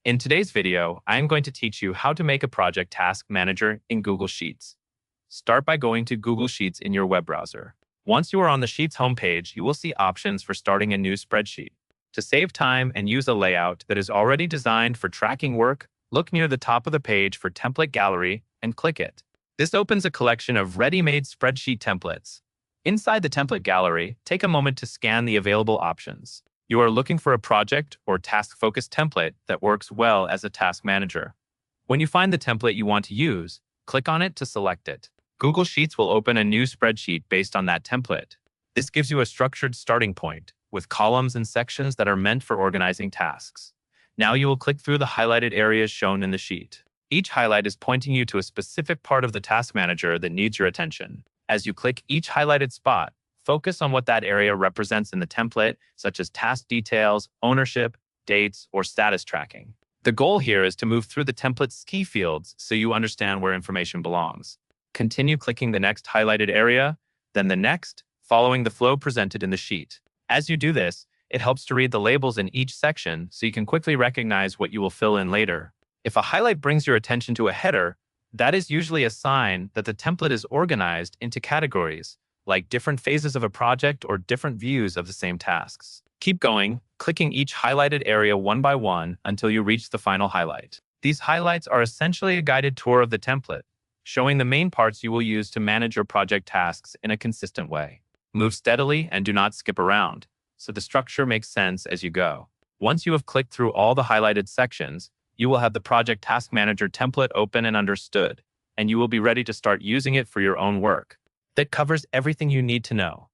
In today's video, I am going to teach you how to make a project task manager in Google Sheets. Start by going to Google Sheets in your web browser. Once you are on the Sheets homepage, you will see options for starting a new spreadsheet. To save time and use a layout that is already designed for tracking work, look near the top of the page for Template Gallery and click it. This opens a collection of ready-made spreadsheet templates. Inside the Template Gallery, take a moment to scan the available options. You are looking for a project or task-focused template that works well as a task manager. When you find the template you want to use, click on it to select it. Google Sheets will open a new spreadsheet based on that template. This gives you a structured starting point with columns and sections that are meant for organizing tasks. Now you will click through the highlighted areas shown in the sheet. Each highlight is pointing you to a specific part of the task manager that needs your attention. As you click each highlighted spot, focus on what that area represents in the template, such as task details, ownership, dates, or status tracking. The goal here is to move through the template's key fields so you understand where information belongs. Continue clicking the next highlighted area, then the next, following the flow presented in the sheet. As you do this, it helps to read the labels in each section so you can quickly recognize what you will fill in later. If a highlight brings your attention to a header, that is usually a sign that the template is organized into categories, like different phases of a project or different views of the same tasks. Keep going, clicking each highlighted area one by one until you reach the final highlight. These highlights are essentially a guided tour of the template, showing the main parts you will use to manage your project tasks in a consistent way. Move steadily and do not skip around, so the structure makes sense as you go. Once you have clicked through all the highlighted sections, you will have the Project Task Manager template open and understood, and you will be ready to start using it for your own work. That covers everything you need to know.